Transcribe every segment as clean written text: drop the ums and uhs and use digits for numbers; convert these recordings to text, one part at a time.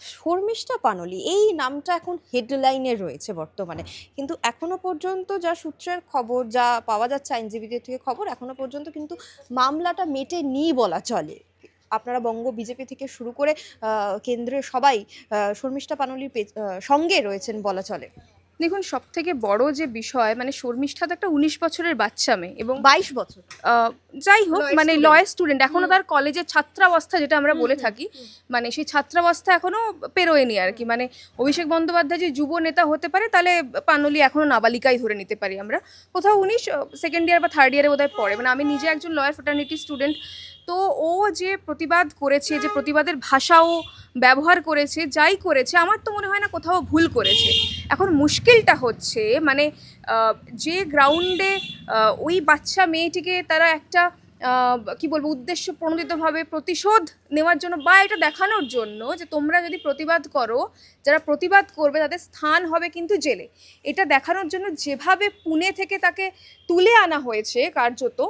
শর্মিষ্ঠা পানলি এই নামটা এখন হেডলাইনে রয়েছে বর্তমানে, কিন্তু এখনো পর্যন্ত যা সূত্রের খবর, যা পাওয়া যাচ্ছে আইনজীবীদের থেকে খবর, এখনো পর্যন্ত কিন্তু মামলাটা মেটেনি বলা চলে। আপনারা বঙ্গ বিজেপি থেকে শুরু করে কেন্দ্রের সবাই শর্মিষ্ঠা পানলির সঙ্গে রয়েছেন বলা চলে। দেখুন, সব থেকে বড় যে বিষয়, মানে শর্মিষ্ঠা তো একটা 19 বছরের বাচ্চা মেয়ে এবং 22 বছর, যাই হোক, মানে লয়ের স্টুডেন্ট, এখনো তার কলেজের ছাত্রাবস্থা যেটা আমরা বলে থাকি, মানে সেই ছাত্রাবস্থা এখনো পেরোয়নি আর কি। মানে অভিষেক বন্দ্যোপাধ্যায় যে যুব নেতা হতে পারে, তাহলে পানলি এখনো নাবালিকাই ধরে নিতে পারি আমরা। কোথাও 19 সেকেন্ড ইয়ার বা থার্ড ইয়ারে বোধহয় পড়ে। মানে আমি নিজে একজন লয়ার ফ্র্যাটার্নিটি স্টুডেন্ট, তো ও যে প্রতিবাদ করেছে, যে প্রতিবাদের ভাষাও ব্যবহার করেছে, যাই করেছে, আমার তো মনে হয় না কোথাও ভুল করেছে। এখন মুশকিলটা হচ্ছে, মানে যে গ্রাউন্ডে ওই বাচ্চা মেয়েটিকে তারা একটা কি বলবো, উদ্দেশ্য প্রণোদিতভাবে প্রতিশোধ নেওয়ার জন্য বা এটা দেখানোর জন্য যে তোমরা যদি প্রতিবাদ করো, যারা প্রতিবাদ করবে তাদের স্থান হবে কিন্তু জেলে, এটা দেখানোর জন্য যেভাবে পুনে থেকে তাকে তুলে আনা হয়েছে কার্যত,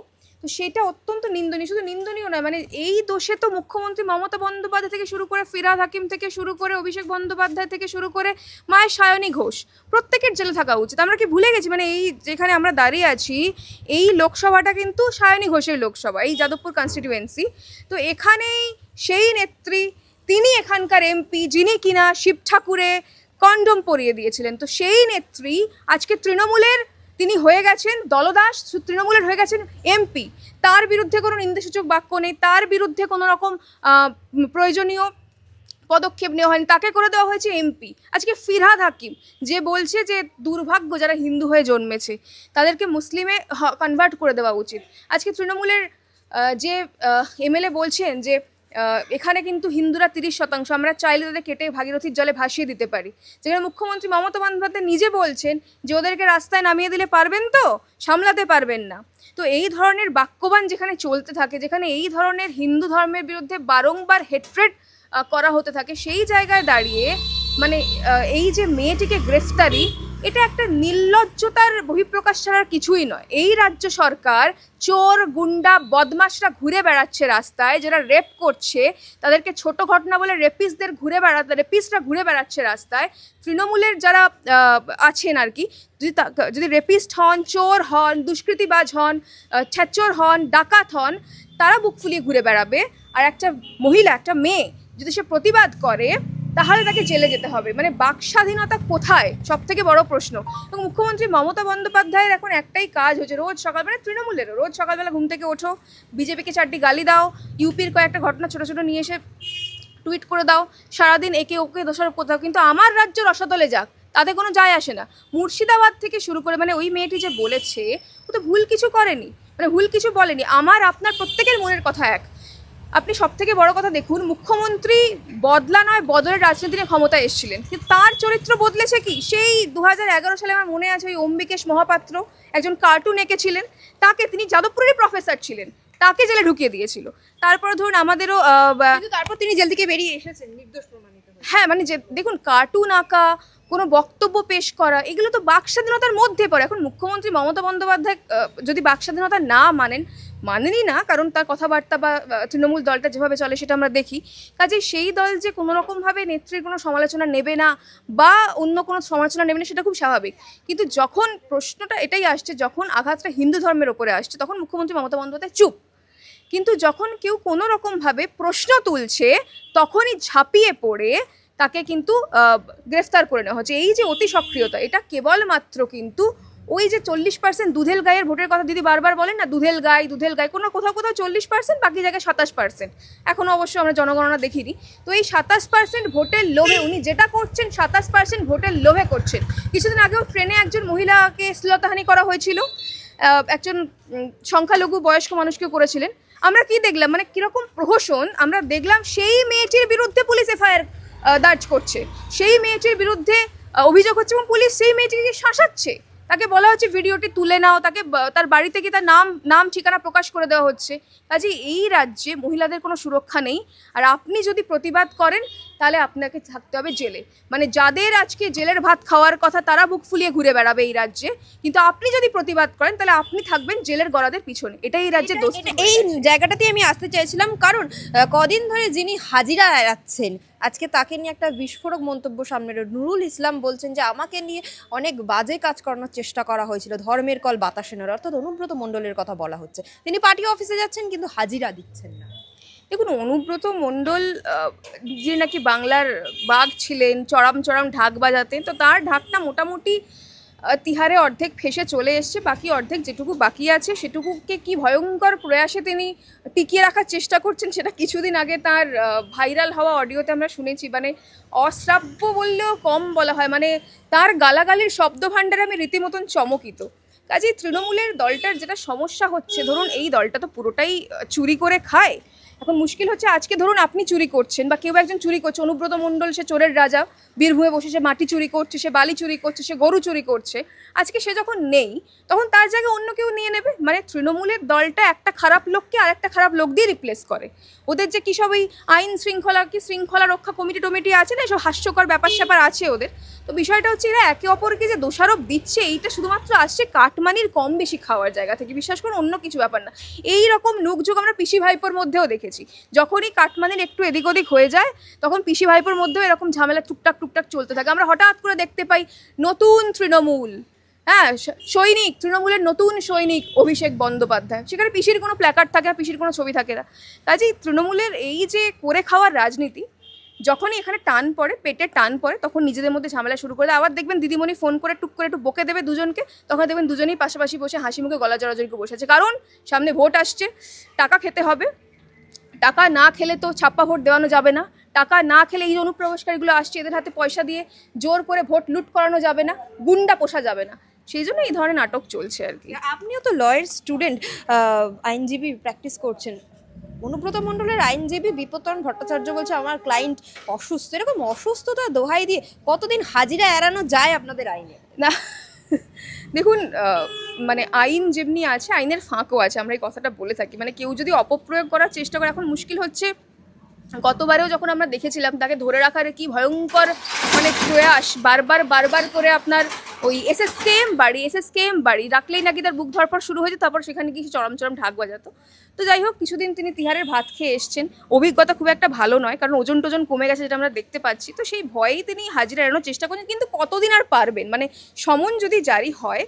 তো সেটা অত্যন্ত নিন্দনীয়। শুধু নিন্দনীয় নয়, মানে এই দোষে তো মুখ্যমন্ত্রী মমতা বন্দ্যোপাধ্যায় থেকে শুরু করে, ফিরহাদ হাকিম থেকে শুরু করে, অভিষেক বন্দ্যোপাধ্যায় থেকে শুরু করে, মায়ের সায়নী ঘোষ, প্রত্যেকের জেলে থাকা উচিত। আমরা কি ভুলে গেছি? মানে এই যেখানে আমরা দাঁড়িয়ে আছি, এই লোকসভাটা কিন্তু সায়নী ঘোষের লোকসভা, এই যাদবপুর কনস্টিটিউয়েন্সি। তো এখানেই সেই নেত্রী, তিনি এখানকার এমপি, যিনি কিনা শিব ঠাকুরে কন্ডম পরিয়ে দিয়েছিলেন। তো সেই নেত্রী আজকে তৃণমূলের তিনি হয়ে গেছেন দলদাস, তৃণমূলের হয়ে গেছেন এমপি। তার বিরুদ্ধে কোনো নিন্দাসূচক বাক্য নেই, তার বিরুদ্ধে কোনো রকম প্রয়োজনীয় পদক্ষেপ নেওয়া হয়নি, তাকে করে দেওয়া হয়েছে এমপি। আজকে ফিরহাদ হাকিম যে বলছে যে দুর্ভাগ্য যারা হিন্দু হয়ে জন্মেছে তাদেরকে মুসলিমে কনভার্ট করে দেওয়া উচিত। আজকে তৃণমূলের যে এমএলএ বলছেন যে এখানে কিন্তু হিন্দুরা 30%, আমরা চাইলে তাদের কেটে ভাগীরথীর জলে ভাসিয়ে দিতে পারি। যেখানে মুখ্যমন্ত্রী মমতা বন্দ্যোপাধ্যায় নিজে বলছেন যে ওদেরকে রাস্তায় নামিয়ে দিলে পারবেন তো, সামলাতে পারবেন না। তো এই ধরনের বাক্যবান যেখানে চলতে থাকে, যেখানে এই ধরনের হিন্দু ধর্মের বিরুদ্ধে বারংবার হেট্রেড করা হতে থাকে, সেই জায়গায় দাঁড়িয়ে মানে এই যে মেয়েটিকে গ্রেফতারি, এটা একটা নির্লজ্জতার বহিঃপ্রকাশ ছাড়ার কিছুই নয়। এই রাজ্য সরকার চোর, গুন্ডা, বদমাশরা ঘুরে বেড়াচ্ছে রাস্তায়, যারা রেপ করছে তাদেরকে ছোট ঘটনা বলে রেপিস্টরা ঘুরে বেড়াচ্ছে রাস্তায়। তৃণমূলের যারা আছেন আর কি, যদি রেপিস্ট হন, চোর হন, দুষ্কৃতিবাজ হন, ছ্যাচোর হন, ডাকাত হন, তারা বুক ফুলিয়ে ঘুরে বেড়াবে। আর একটা মহিলা, একটা মেয়ে যদি সে প্রতিবাদ করে, তাহলে তাকে জেলে যেতে হবে। মানে বাক স্বাধীনতা কোথায়, সব থেকে বড় প্রশ্ন। এবং মুখ্যমন্ত্রী মমতা বন্দ্যোপাধ্যায়ের এখন একটাই কাজ হচ্ছে, রোজ সকাল, মানে তৃণমূলেরও রোজ সকালবেলা ঘুম থেকে ওঠো, বিজেপিকে 4টি গালি দাও, ইউপির কয়েকটা ঘটনা ছোটো ছোটো নিয়ে এসে টুইট করে দাও, সারাদিন একে ওকে দোষারোপ করতে দাও, কিন্তু আমার রাজ্য রসাতলে যাক তাতে কোনো যায় আসে না। মুর্শিদাবাদ থেকে শুরু করে, মানে ওই মেয়েটি যে বলেছে, ও তো ভুল কিছু করেনি, মানে ভুল কিছু বলেনি। আমার আপনার প্রত্যেকের মনের কথা এক। আপনি সব থেকে বড় কথা দেখুন, মুখ্যমন্ত্রী বদলা নয় বদলের রাজনীতি নিয়ে ক্ষমতায় এসেছিলেন, কিন্তু তার চরিত্র বদলেছে কি? সেই 2011 সালে আমার মনে আছে, ওই অম্বিকেশ মহাপাত্র একজন কার্টুন এঁকেছিলেন, তাকে, তিনি যাদবপুরেরই প্রফেসর ছিলেন, তাকে জেলে ঢুকিয়ে দিয়েছিল। তারপরে ধরুন আমাদেরও তারপর তিনি জেল থেকে বেরিয়ে এসেছেন নির্দোষ প্রমাণিত। হ্যাঁ, মানে যে দেখুন, কার্টুন আঁকা, কোনো বক্তব্য পেশ করা, এগুলো তো বাক স্বাধীনতার মধ্যে পড়ে। এখন মুখ্যমন্ত্রী মমতা বন্দ্যোপাধ্যায় যদি বাক স্বাধীনতা না মানেনই না, কারণ তার কথাবার্তা বা তৃণমূল দলটা যেভাবে চলে সেটা আমরা দেখি, কাজে সেই দল যে কোনো রকমভাবে নেত্রীর কোনো সমালোচনা নেবে না বা অন্য কোনো সমালোচনা নেবে না, সেটা খুব স্বাভাবিক। কিন্তু যখন প্রশ্নটা এটাই আসছে, যখন আঘাতটা হিন্দু ধর্মের ওপরে আসছে, তখন মুখ্যমন্ত্রী মমতা বন্দ্যোপাধ্যায় চুপ। কিন্তু যখন কেউ কোনো রকমভাবে প্রশ্ন তুলছে, তখনই ঝাঁপিয়ে পড়ে তাকে কিন্তু গ্রেফতার করে নেওয়া হচ্ছে। এই যে অতি সক্রিয়তা, এটা কেবলমাত্র কিন্তু ওই যে 40% দুধেল গায়ের ভোটের কথা দিদি বারবার বলেন না, দুধেল গাই, কোনো কোথাও 40%, বাকি জায়গায় 27%। এখনও অবশ্য আমরা জনগণনা দেখিনি। তো এই 27% ভোটের লোভে উনি যেটা করছেন, 27% ভোটের লোভে করছেন। কিছুদিন আগেও ট্রেনে একজন মহিলাকে শ্লীলতাহানি করা হয়েছিল, একজন সংখ্যালঘু বয়স্ক মানুষকে করেছিলেন। আমরা কি দেখলাম, মানে কীরকম প্রহসন আমরা দেখলাম। সেই মেয়েটির বিরুদ্ধে পুলিশ এফআইআর দার্জ করছে, সেই মেয়েটির বিরুদ্ধে অভিযোগ হচ্ছে, এবং পুলিশ সেই মেয়েটিকে শাসাচ্ছে। তাকে বলা হচ্ছে ভিডিওটি তুলে নাও, তাকে তার বাড়িতে গিয়ে তার নাম ঠিকানা প্রকাশ করে দেওয়া হচ্ছে। কাজে এই রাজ্যে মহিলাদের কোনো সুরক্ষা নেই। আর আপনি যদি প্রতিবাদ করেন, তাহলে আপনাকে থাকতে হবে জেলে। মানে যাদের আজকে জেলের ভাত খাওয়ার কথা তারা বুক ফুলিয়ে ঘুরে বেড়াবে এই রাজ্যে, কিন্তু আপনি যদি প্রতিবাদ করেন তাহলে আপনি থাকবেন জেলের গরাদের পিছনে। এটাই এই রাজ্যের দোষ। এই জায়গাটাতেই আমি আসতে চাইছিলাম, কারণ কদিন ধরে যিনি হাজিরা এড়াচ্ছেন আজকে তাকে নিয়ে একটা বিস্ফোরক মন্তব্য সামনে এলো। নুরুল ইসলাম বলছেন যে আমাকে নিয়ে অনেক বাজে কাজ করানোর চেষ্টা করা হয়েছিল, ধর্মের কল বাতাসে নড়ে, অর্থাৎ অনুব্রত মণ্ডলের কথা বলা হচ্ছে। তিনি পার্টি অফিসে যাচ্ছেন কিন্তু হাজিরা দিচ্ছেন না। দেখুন, অনুব্রত মণ্ডল যে নাকি বাংলার বাঘ ছিলেন, চড়াম চড়াম ঢাক বাজাতেন, তো তার ঢাকটা মোটামুটি তিহারে অর্ধেক ফেসে চলে এসছে, বাকি অর্ধেক যেটুকু বাকি আছে সেটুকুকে কি ভয়ঙ্কর প্রয়াসে তিনি টিকিয়ে রাখার চেষ্টা করছেন সেটা কিছুদিন আগে তার ভাইরাল হওয়া অডিওতে আমরা শুনেছি। মানে অশ্রাব্য বললেও কম বলা হয়, মানে তার গালাগালির শব্দ ভাণ্ডারে আমি রীতিমতন চমকিত। কাজেই তৃণমূলের দলটার যেটা সমস্যা হচ্ছে, ধরুন এই দলটা তো পুরোটাই চুরি করে খায়। এখন মুশকিল হচ্ছে আজকে ধরুন আপনি চুরি করছেন বা কেউ একজন চুরি করছে, অনুব্রত মণ্ডল সে চোরের রাজা, বীরভূমে বসে সে মাটি চুরি করছে, সে বালি চুরি করছে, সে গরু চুরি করছে। আজকে সে যখন নেই তখন তার জায়গায় অন্য কেউ নিয়ে নেবে। মানে তৃণমূলের দলটা একটা খারাপ লোককে আর একটা খারাপ লোক দিয়ে রিপ্লেস করে। ওদের যে কী সব এই আইন শৃঙ্খলা রক্ষা কমিটি আছে না, এসব হাস্যকর ব্যাপার স্যাপার আছে ওদের। তো বিষয়টা হচ্ছে এরা একে অপরকে যে দোষারোপ দিচ্ছে এইটা শুধুমাত্র আসছে কাটমানির কম বেশি খাওয়ার জায়গা থেকে, বিশ্বাস করুন অন্য কিছু ব্যাপার না। এই রকম নুকঝুক আমরা পিসি ভাইপোর মধ্যেও দেখেছি, যখনই কাটমানির একটু এদিক ওদিক হয়ে যায় তখন পিসি ভাইপোর মধ্যেও এরকম ঝামেলা টুকটাক চলতে থাকে। আমরা হঠাৎ করে দেখতে পাই নতুন তৃণমূল, হ্যাঁ সৈনিক, তৃণমূলের নতুন সৈনিক অভিষেক বন্দ্যোপাধ্যায়, সেখানে পিসির কোনো প্ল্যাকার্ড থাকে না, পিসির কোনো ছবি থাকে না। কাজেই তৃণমূলের এই যে করে খাওয়ার রাজনীতি, যখনই এখানে টান পড়ে, পেটে টান পড়ে, তখন নিজেদের মধ্যে ঝামেলা শুরু করে দেয়। আবার দেখবেন দিদিমণি ফোন করে টুক করে একটু বকে দেবে দুজনকে, তখন দেখবেন দুজনেই পাশাপাশি বসে হাসি মুখে গলা জড়াজড়ি করে বসে আছে, কারণ সামনে ভোট আসছে, টাকা খেতে হবে। টাকা না খেলে তো ছাপ্পা ভোট দেওয়ানো যাবে না, টাকা না খেলে এই যে অনুপ্রবেশকারীগুলো আসছে এদের হাতে পয়সা দিয়ে জোর করে ভোট লুট করানো যাবে না, গুন্ডা পোষা যাবে না, সেই জন্য এই ধরনের নাটক চলছে আর কি। আপনিও তো লয়ের স্টুডেন্ট, আইনজীবী প্র্যাকটিস করছেন। অনুব্রত মণ্ডলের আইনজীবী বিপত্তন ভট্টাচার্য বলছে আমার ক্লায়েন্ট অসুস্থ। এরকম অসুস্থতা দোহাই দিয়ে কতদিন হাজিরা এড়ানো যায় আপনাদের আইনে? না দেখুন, মানে আইন যেমনি আছে আইনের ফাঁকও আছে, আমরা এই কথাটা বলে থাকি। মানে কেউ যদি অপপ্রয়োগ করার চেষ্টা করে, এখন মুশকিল হচ্ছে গতবারেও যখন আমরা দেখেছিলাম তাকে ধরে রাখার কি ভয়ঙ্কর মানে প্রয়াস, বারবার করে আপনার ওই এসএসকেএম বাড়ি রাখলেই নাকি তার বুক ধরপড় শুরু হয়েছে, তারপর সেখানে গিয়ে চরম ঢাক বাজাতো। তো যাই হোক, কিছুদিন তিনি তিহারের ভাত খেয়ে এসছেন, অভিজ্ঞতা খুব একটা ভালো নয়, কারণ ওজন টোজন কমে গেছে যেটা আমরা দেখতে পাচ্ছি। তো সেই ভয়েই তিনি হাজিরা এড়ানোর চেষ্টা করছেন, কিন্তু কতদিন আর পারবেন? মানে সমন যদি জারি হয়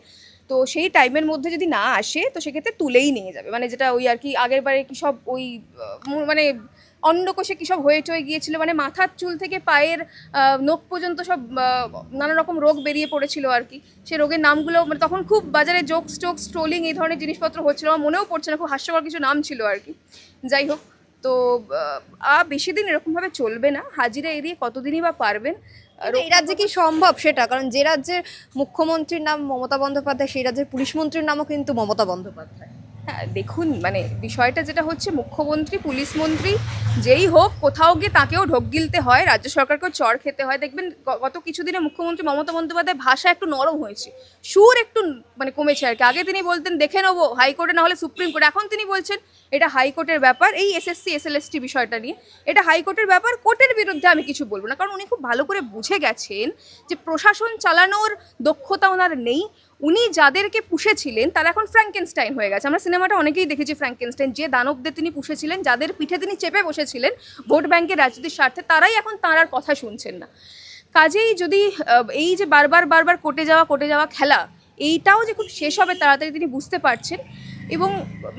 তো সেই টাইমের মধ্যে যদি না আসে তো সেক্ষেত্রে তুলেই নিয়ে যাবে। মানে যেটা ওই আর কি আগের বারে কী সব ওই মানে অন্ডকোষে কী সব হয়ে গিয়েছিল, মানে মাথার চুল থেকে পায়ের নখ পর্যন্ত সব নানা রকম রোগ বেরিয়ে পড়েছিল আর কি। সেই রোগের নামগুলো মানে তখন খুব বাজারে জোকস ট্রোলিং এই ধরনের জিনিসপত্র হচ্ছিল, আমার মনেও পড়ছে না, খুব হাস্যকর কিছু নাম ছিল আর কি। যাই হোক, তো বেশি দিন এরকমভাবে চলবে না, হাজিরা এড়িয়ে কতদিনই বা পারবেন? এই রাজ্যে কি সম্ভব সেটা? কারণ যে রাজ্যের মুখ্যমন্ত্রীর নাম মমতা বন্দ্যোপাধ্যায় সেই রাজ্যের পুলিশ মন্ত্রীর নামও কিন্তু মমতা বন্দ্যোপাধ্যায়। হ্যাঁ দেখুন, মানে বিষয়টা যেটা হচ্ছে, মুখ্যমন্ত্রী পুলিশ মন্ত্রী যেই হোক কোথাও গিয়ে তাকেও ঢোক গিলতে হয়, রাজ্য সরকারকেও চড় খেতে হয়। দেখবেন গত কিছুদিনে মুখ্যমন্ত্রী মমতা বন্দ্যোপাধ্যায় ভাষা একটু নরম হয়েছে, সুর একটু মানে কমেছে আর কি। আগে তিনি বলতেন দেখে নেবো হাইকোর্টে না হলে সুপ্রিম কোর্ট, এখন তিনি বলছেন এটা হাইকোর্টের ব্যাপার। এই এসএসসি এসএলএসটি বিষয়টা নিয়ে এটা হাইকোর্টের ব্যাপার, কোর্টের বিরুদ্ধে আমি কিছু বলবো না, কারণ উনি খুব ভালো করে বুঝে গেছেন যে প্রশাসন চালানোর দক্ষতা ওনার নেই। উনি যাদেরকে পুষেছিলেন তারা এখন ফ্র্যাঙ্কেনস্টাইন হয়ে গেছে। আমরা সিনেমাটা অনেকেই দেখেছি ফ্র্যাঙ্কেনস্টাইন, যে দানবদের তিনি পুষেছিলেন, যাদের পিঠে তিনি চেপে বসেছিলেন ভোট ব্যাংকের রাজনীতির স্বার্থে, তারাই এখন তাঁর আর কথা শুনছেন না। কাজেই যদি এই যে বারবার কোর্টে যাওয়া খেলা, এইটাও যে খুব শেষ হবে তাড়াতাড়ি তিনি বুঝতে পারছেন, এবং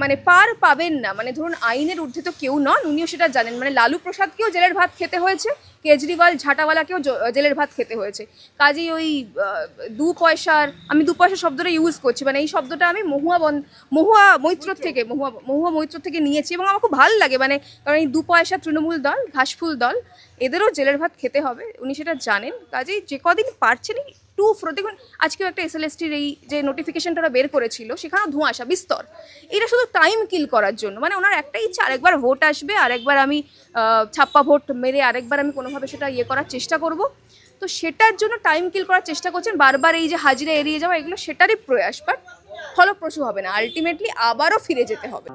মানে পার পাবেন না। মানে ধরুন আইনের ঊর্ধ্বে তো কেউ নন, উনিও সেটা জানেন। মানে লালু প্রসাদকেও জেলের ভাত খেতে হয়েছে, কেজরিওয়াল ঝাঁটাওয়ালাকেও জেলের ভাত খেতে হয়েছে। কাজেই ওই দু পয়সার, আমি দু পয়সা শব্দটা ইউজ করছি, মানে এই শব্দটা আমি মহুয়া মৈত্র থেকে নিয়েছি এবং আমার খুব ভালো লাগে। মানে কারণ এই দু পয়সা তৃণমূল দল, ঘাসফুল দল, এদেরও জেলের ভাত খেতে হবে, উনি সেটা জানেন। কাজেই যে কদিন পারছেন দেখুন আজকেও একটা এসএলএসটির এই যে নোটিফিকেশনটা বের করেছিল সেখানেও ধোঁয়াশা বিস্তর, এটা শুধু টাইম কিল করার জন্য। মানে ওনার একটা ইচ্ছা, আরেকবার ভোট আসবে, আরেকবার আমি ছাপ্পা ভোট মেরে আরেকবার আমি কোনোভাবে সেটা করার চেষ্টা করব। তো সেটার জন্য টাইম কিল করার চেষ্টা করছেন, বারবার এই যে হাজিরা এড়িয়ে যাওয়া এগুলো সেটারই প্রয়াস, বাট ফলপ্রসূ হবে না, আলটিমেটলি আবারও ফিরে যেতে হবে।